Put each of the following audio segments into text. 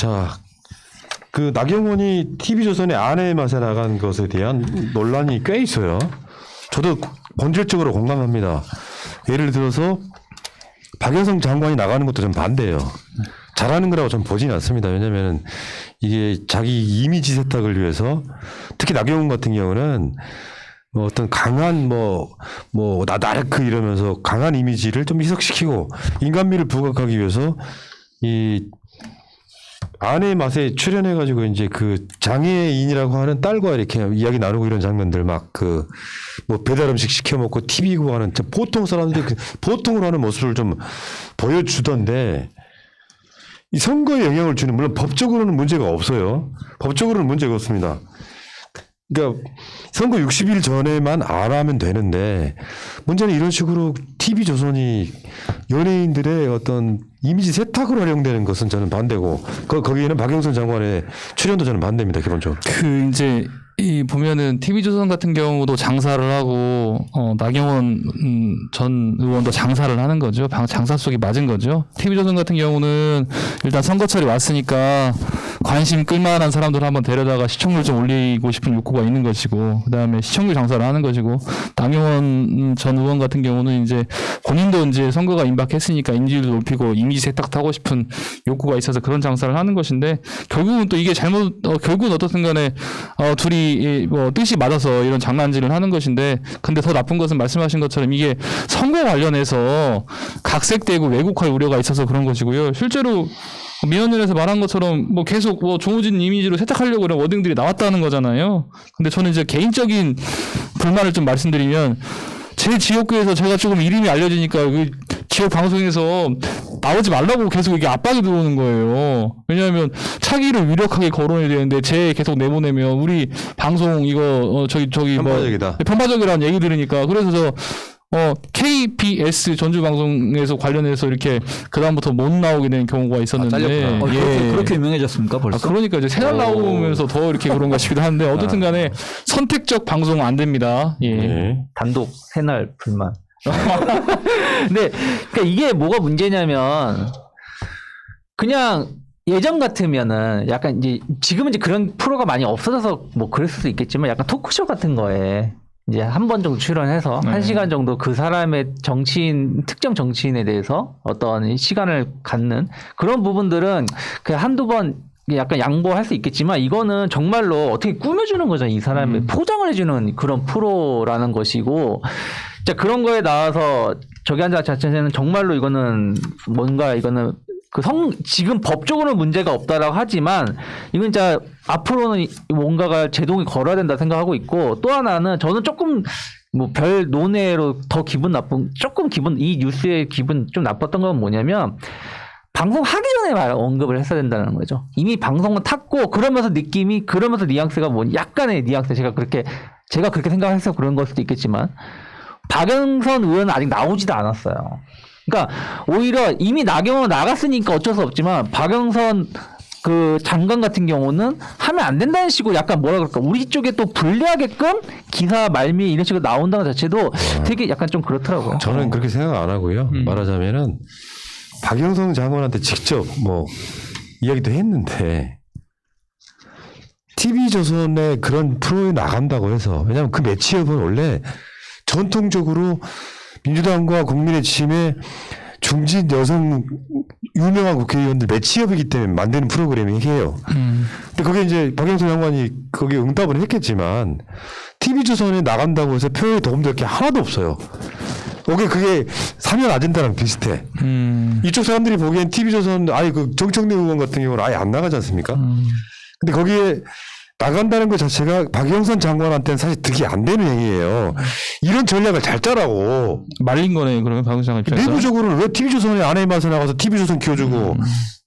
자, 그 나경원이 TV조선의 아내의 맛에 나간 것에 대한 논란이 꽤 있어요. 저도 본질적으로 공감합니다. 예를 들어서 박영선 장관이 나가는 것도 좀 반대예요. 잘하는 거라고 전 보진 않습니다. 왜냐하면 이게 자기 이미지 세탁을 위해서 특히 나경원 같은 경우는 뭐 어떤 강한 나다르크 이러면서 강한 이미지를 좀 희석시키고 인간미를 부각하기 위해서 이 아내의 맛에 출연해가지고 이제 그 장애인이라고 하는 딸과 이렇게 이야기 나누고 이런 장면들 막 그 뭐 배달 음식 시켜 먹고 TV 보고 하는 보통 사람들이 보통으로 하는 모습을 좀 보여주던데 이 선거에 영향을 주는 물론 법적으로는 문제가 없어요. 법적으로는 문제가 없습니다. 그러니까 선거 60일 전에만 안 하면 되는데 문제는 이런 식으로 TV조선이 연예인들의 어떤 이미지 세탁으로 활용되는 것은 저는 반대고 거기에는 박영선 장관의 출연도 저는 반대입니다. 기본적으로. 그 이제 이 보면은 TV조선 같은 경우도 장사를 하고 나경원 전 의원도 장사를 하는 거죠. 장사 속이 맞은 거죠. TV조선 같은 경우는 일단 선거철이 왔으니까 관심 끌만한 사람들 한번 데려다가 시청률 좀 올리고 싶은 욕구가 있는 것이고 그다음에 시청률 장사를 하는 것이고 나경원 전 의원 같은 경우는 이제 본인도 이제 선거가 임박했으니까 인지율도 높이고 이미지 세탁하고 싶은 욕구가 있어서 그런 장사를 하는 것인데 결국은 또 이게 결국은 어떻든 간에 둘이 뭐 뜻이 맞아서 이런 장난질을 하는 것인데 근데 더 나쁜 것은 말씀하신 것처럼 이게 선거 관련해서 각색되고 왜곡할 우려가 있어서 그런 것이고요. 실제로 민원연에서 말한 것처럼 뭐 계속 뭐 조우진 이미지로 세탁하려고 그런 워딩들이 나왔다는 거잖아요. 근데 저는 이제 개인적인 불만을 좀 말씀드리면 제 지역구에서 제가 조금 이름이 알려지니까 그 지역 방송에서 나오지 말라고 계속 이게 압박이 들어오는 거예요. 왜냐하면 차기를 유력하게 거론해야 되는데 제 계속 내보내면 우리 방송 이거 저기 편파적이다. 뭐 편파적이라는 얘기 들으니까 그래서 저 KBS 전주 방송에서 관련해서 이렇게 그다음부터 못 나오게 된 경우가 있었는데 그렇게 유명해졌습니까 벌써? 그러니까 이제 새날 나오면서 더 이렇게 그런가 싶기도 한데 어쨌든 간에 선택적 방송 안 됩니다. 예. 네. 단독 새날 불만. 근데 그러니까 이게 뭐가 문제냐면 그냥 예전 같으면은 약간 이제 지금은 이제 그런 프로가 많이 없어져서 뭐 그럴 수도 있겠지만 약간 토크쇼 같은 거에 이제 한 번 정도 출연해서 1시간 정도 그 사람의 특정 정치인에 대해서 어떤 시간을 갖는 그런 부분들은 그 한두 번 약간 양보할 수 있겠지만 이거는 정말로 어떻게 꾸며주는 거죠. 이 사람의 포장을 해주는 그런 프로라는 것이고 자 그런 거에 나와서 저기 한자 자체는 정말로 이거는 지금 법적으로는 문제가 없다라고 하지만 이건 진짜 앞으로는 뭔가가 제동이 걸어야 된다 생각하고 있고 또 하나는 저는 조금 뭐 별 논외로 더 이 뉴스의 기분 좀 나빴던 건 뭐냐면 방송하기 전에 언급을 했어야 된다는 거죠. 이미 방송은 탔고 그러면서 뉘앙스가 약간의 뉘앙스 제가 그렇게 생각해서 그런 걸 수도 있겠지만 박영선 의원은 아직 나오지도 않았어요. 그러니까 오히려 이미 나경원 나갔으니까 어쩔 수 없지만 박영선 그 장관 같은 경우는 하면 안 된다는 식으로 약간 뭐라 그럴까 우리 쪽에 또 불리하게끔 기사 말미에 이런 식으로 나온다는 자체도 되게 약간 좀 그렇더라고요. 저는 그렇게 생각 안 하고요. 말하자면은 박영선 장관한테 직접 뭐 이야기도 했는데 TV조선에 그런 프로에 나간다고 해서 왜냐하면 그 매치업은 원래 전통적으로 민주당과 국민의힘의 중진 여성 유명한 국회의원들 매치업이기 때문에 만드는 프로그래밍이에요. 근데 거기에 이제 박영선 장관이 거기에 응답을 했겠지만 TV조선에 나간다고 해서 표현에 도움될 게 하나도 없어요. 그게 사면 아젠다랑 비슷해. 이쪽 사람들이 보기엔 TV조선 그 정청래 의원 같은 경우는 아예 안 나가지 않습니까? 근데 거기에 나간다는 것 자체가 박영선 장관한테는 사실 득이 안 되는 행위예요. 이런 전략을 잘 짜라고. 말린 거네 그러면 박영선 장관 입장에서. 내부적으로는 왜 TV조선의 아내의 맛에 나가서 TV조선 키워주고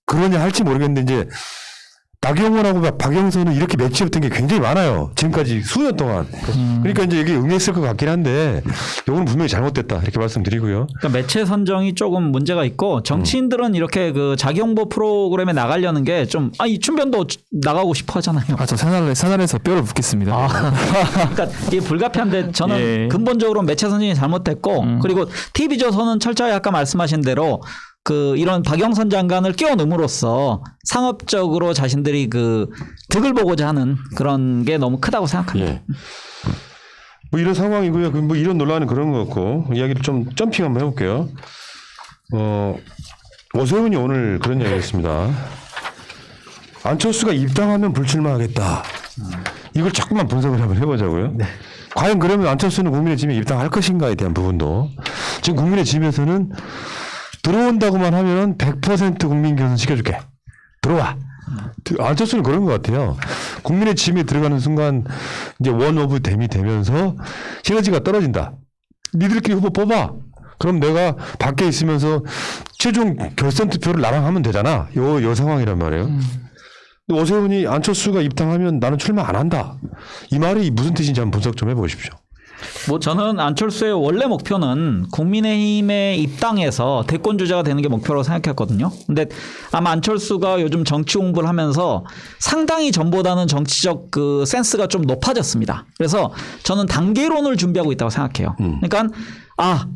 그러냐 할지 모르겠는데 이제 나경원하고 박영선은 이렇게 매치업된 게 굉장히 많아요. 지금까지 수년 동안. 그러니까 이제 이게 응했을 것 같긴 한데 이거는 분명히 잘못됐다 이렇게 말씀드리고요. 그러니까 매체 선정이 조금 문제가 있고 정치인들은 이렇게 그 자기 홍보 프로그램에 나가려는 게 좀 이춘변도 나가고 싶어 하잖아요. 저 새날에서 뼈를 묻겠습니다. 그러니까 이게 불가피한데 저는 근본적으로 매체 선정이 잘못됐고 그리고 TV조선은 철저히 아까 말씀하신 대로 이런 박영선 장관을 끼워넣음으로써 상업적으로 자신들이 득을 보고자 하는 그런 게 너무 크다고 생각합니다. 예. 뭐 이런 상황이고요. 뭐 이런 논란은 그런 것 같고 이야기를 좀 점핑 한번 해볼게요. 오세훈이 오늘 그런 이야기했습니다. 안철수가 입당하면 불출마하겠다. 이걸 자꾸만 분석을 한번 해보자고요. 네. 과연 그러면 안철수는 국민의힘에 입당할 것인가에 대한 부분도 지금 국민의힘에서는 들어온다고만 하면은 100% 국민 교선 시켜줄게. 들어와. 안철수는 그런 것 같아요. 국민의힘에 들어가는 순간 이제 원 오브 댐이 되면서 시너지가 떨어진다. 니들끼리 후보 뽑아. 그럼 내가 밖에 있으면서 최종 결선 투표를 나랑 하면 되잖아. 요 상황이란 말이에요. 근데 오세훈이 안철수가 입당하면 나는 출마 안 한다. 이 말이 무슨 뜻인지 한번 분석 좀 해보십시오. 저는 안철수의 원래 목표는 국민의힘에 입당해서 대권 주자가 되는 게 목표라고 생각했거든요. 근데 아마 안철수가 요즘 정치 공부를 하면서 상당히 전보다는 정치적 센스가 좀 높아졌습니다. 그래서 저는 단계론을 준비하고 있다고 생각해요. 그러니까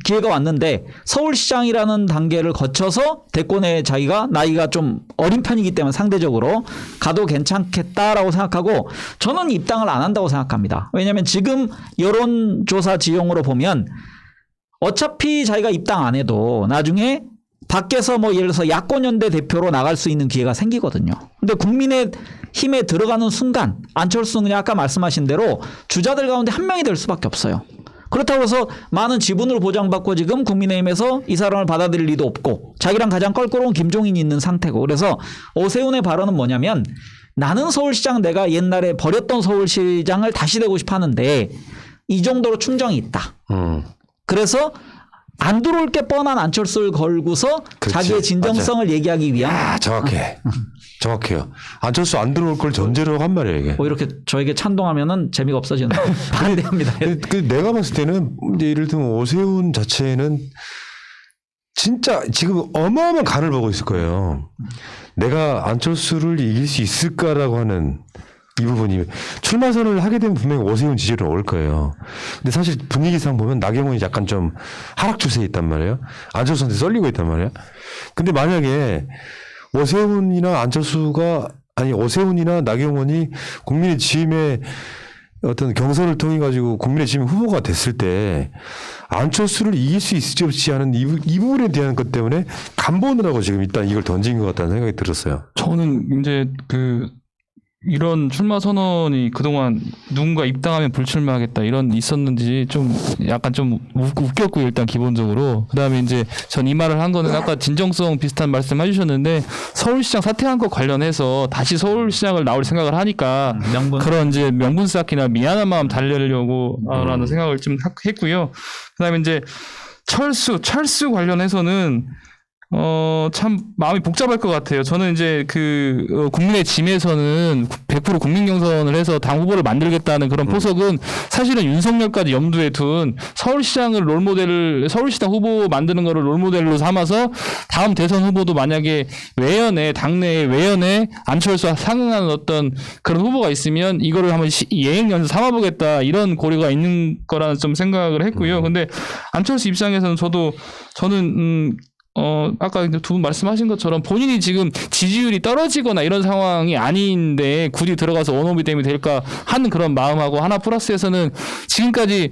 기회가 왔는데 서울시장이라는 단계를 거쳐서 대권에 자기가 나이가 좀 어린 편이기 때문에 상대적으로 가도 괜찮겠다라고 생각하고 저는 입당을 안 한다고 생각합니다. 왜냐하면 지금 여론조사 지형으로 보면 어차피 자기가 입당 안 해도 나중에 밖에서 뭐 예를 들어서 야권연대 대표로 나갈 수 있는 기회가 생기거든요. 근데 국민의힘에 들어가는 순간 안철수는 그냥 아까 말씀하신 대로 주자들 가운데 한 명이 될 수밖에 없어요. 그렇다고 해서 많은 지분을 보장받고 지금 국민의힘에서 이 사람을 받아들일 리도 없고 자기랑 가장 껄끄러운 김종인이 있는 상태고 그래서 오세훈의 발언은 뭐냐면 나는 서울시장 내가 옛날에 버렸던 서울시장을 다시 되고 싶어 하는데 이 정도로 충정이 있다. 그래서 안 들어올 게 뻔한 안철수를 걸고서 그렇지. 자기의 진정성을 얘기하기 위한 정확해. 정확해요. 안철수 안 들어올 걸 전제로 한 말이에요, 이게. 뭐 이렇게 저에게 찬동하면은 재미가 없어지는 반대합니다. 내가 봤을 때는 이제 예를 들면 오세훈 자체는 진짜 지금 어마어마한 간을 보고 있을 거예요. 내가 안철수를 이길 수 있을까라고 하는 이 부분이 출마 선언을 하게 되면 분명히 오세훈 지지로 올 거예요. 근데 사실 분위기상 보면 나경원이 약간 좀 하락 추세에 있단 말이에요. 안철수한테 썰리고 있단 말이에요. 근데 만약에 오세훈이나 나경원이 국민의힘의 어떤 경선을 통해 가지고 국민의힘 후보가 됐을 때 안철수를 이길 수 있을지 없지 하는 이 부분에 대한 것 때문에 간보느라고 지금 일단 이걸 던진 것 같다는 생각이 들었어요. 저는 이제 이런 출마 선언이 그동안 누군가 입당하면 불출마하겠다 이런 있었는지 좀 약간 좀 웃겼고요. 일단 기본적으로 그다음에 이제 전 이 말을 한 거는 아까 진정성 비슷한 말씀 해주셨는데 서울시장 사퇴한 것 관련해서 다시 서울시장을 나올 생각을 하니까 그런 이제 명분 쌓기나 미안한 마음 달래려고 라는 생각을 좀 했고요. 그다음에 이제 철수 관련해서는 참 마음이 복잡할 것 같아요. 저는 이제 국민의힘에서는 100% 국민 경선을 해서 당 후보를 만들겠다는 그런 포석은 사실은 윤석열까지 염두에 둔 서울시장 후보 만드는 거를 롤모델로 삼아서 다음 대선 후보도 만약에 당내 외연에 안철수와 상응하는 어떤 그런 후보가 있으면 이거를 한번 예행연습 삼아보겠다 이런 고려가 있는 거라는 좀 생각을 했고요. 근데 안철수 입장에서는 저는 아까 두 분 말씀하신 것처럼 본인이 지금 지지율이 떨어지거나 이런 상황이 아닌데 굳이 들어가서 원오브 댐이 될까 하는 그런 마음하고 하나 플러스에서는 지금까지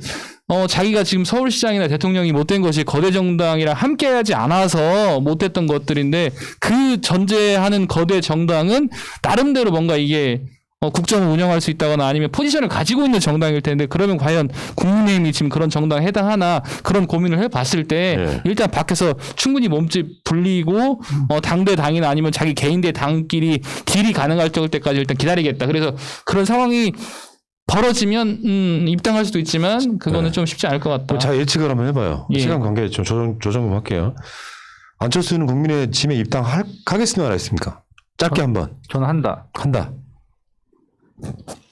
자기가 지금 서울시장이나 대통령이 못된 것이 거대 정당이랑 함께하지 않아서 못했던 것들인데 그 전제하는 거대 정당은 나름대로 뭔가 이게 국정을 운영할 수 있다거나 아니면 포지션을 가지고 있는 정당일 텐데 그러면 과연 국민의힘이 지금 그런 정당에 해당하나 그런 고민을 해봤을 때 일단 밖에서 충분히 몸집 불리고 당대 당이나 아니면 자기 개인대 당끼리 딜이 가능할 때까지 일단 기다리겠다. 그래서 그런 상황이 벌어지면 입당할 수도 있지만 그거는 좀 쉽지 않을 것 같다. 자 예측을 한번 해봐요. 시간 관계 좀 조정 좀 할게요. 안철수는 국민의힘에 입당하겠습니까? 안 하겠습니까? 짧게 한번. 저는 한다.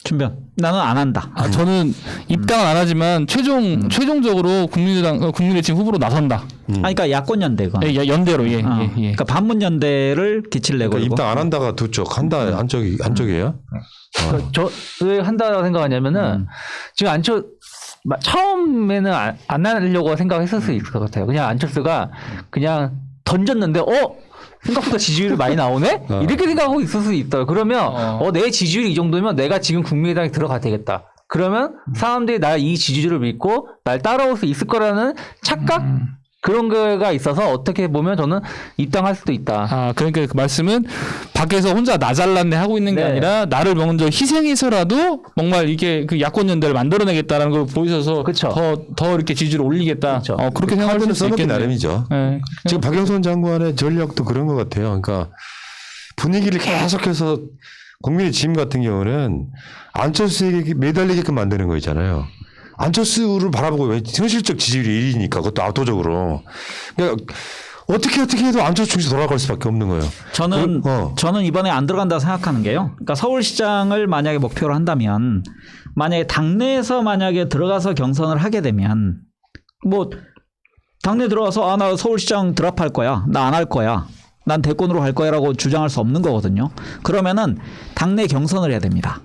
준변 나는 안 한다. 저는 입당은 안 하지만 최종적으로 국민의힘 후보로 나선다. 그러니까 야권 연대가. 연대로 그러니까 반문 연대를 기치를 내고. 그러니까 입당 안 한다가 두 쪽, 한다 한쪽이에요. 저 왜 한다고 생각하냐면은 지금 처음에는 안 하려고 생각했을 수 있을 것 같아요. 그냥 안철수가 그냥 던졌는데 생각보다 지지율이 많이 나오네? 이렇게 생각하고 있을 수 있어요. 그러면 내 지지율이 이 정도면 내가 지금 국민의당에 들어가야 되겠다. 그러면 사람들이 날 이 지지율을 믿고 날 따라올 수 있을 거라는 착각? 그런 거가 있어서 어떻게 보면 저는 입당할 수도 있다. 아, 그러니까 그 말씀은 밖에서 혼자 나 잘났네 하고 있는 게 네. 아니라 나를 먼저 희생해서라도 정말 이게 그 야권 연대를 만들어내겠다라는 걸 보이셔서 그쵸. 더 이렇게 지지를 올리겠다. 그쵸. 그렇게 생각할 카드는 수 써놓기 있겠네요. 나름이죠. 네. 지금 박영선 장관의 전략도 그런 것 같아요. 그러니까 분위기를 계속해서 국민의 짐 같은 경우는 안철수에게 매달리게끔 만드는 거 있잖아요. 안철수를 바라보고 현실적 지지율이 1위니까 그것도 압도적으로. 그러니까 어떻게 해도 안철수 중에서 돌아갈 수밖에 없는 거예요. 저는 이번에 안 들어간다 생각하는 게요. 그러니까 서울시장을 만약에 목표로 한다면 만약에 당내에서 만약에 들어가서 경선을 하게 되면 뭐 당내 들어가서 나 서울시장 드랍할 거야. 나 안 할 거야. 난 대권으로 갈 거야라고 주장할 수 없는 거거든요. 그러면은 당내 경선을 해야 됩니다.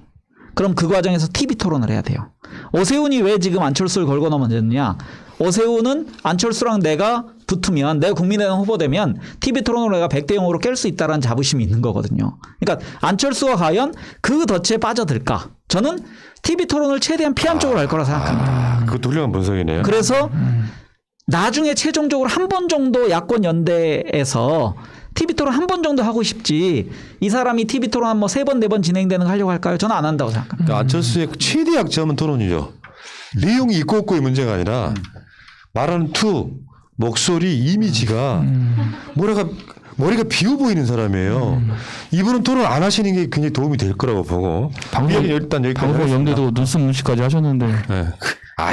그럼 그 과정에서 TV 토론을 해야 돼요. 오세훈이 왜 지금 안철수를 걸고 넘어졌느냐? 오세훈은 안철수랑 내가 붙으면 내가 국민의당 후보되면 TV 토론으로 내가 100대 0으로 깰 수 있다는 자부심이 있는 거거든요. 그러니까 안철수가 과연 그 덫에 빠져들까? 저는 TV 토론을 최대한 피한 쪽으로 할 거라 생각합니다. 그것도 훌륭한 분석이네요. 그래서 나중에 최종적으로 한 번 정도 야권 연대에서 TV 토론 한 번 정도 하고 싶지 이 사람이 TV 토론 한 뭐 3번, 4번 진행되는 거 하려고 할까요? 저는 안 한다고 생각합니다. 그러니까 안철수의 최대 약점은 토론이죠. 내용이 있고 없고의 문제가 아니라 말하는 투, 목소리, 이미지가 머리가 비어 보이는 사람이에요. 이분은 토론 안 하시는 게 굉장히 도움이 될 거라고 보고. 방송 일단 여기까지 방송 하겠습니다. 연대도 눈썹 눈시까지 하셨는데. 네.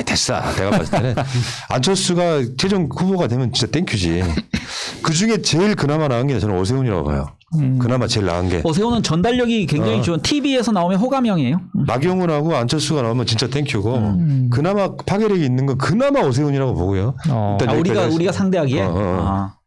됐어. 내가 봤을 때는 안철수가 최종 후보가 되면 진짜 땡큐지. 그 중에 제일 그나마 나은 게 저는 오세훈이라고 봐요. 그나마 제일 나은 게. 오세훈은 전달력이 굉장히 좋은 TV에서 나오면 호감형이에요. 나경원하고 안철수가 나오면 진짜 땡큐고 그나마 파괴력이 있는 건 그나마 오세훈이라고 보고요. 일단 여기까지 우리가 하겠습니다. 상대하기에. 어. 아.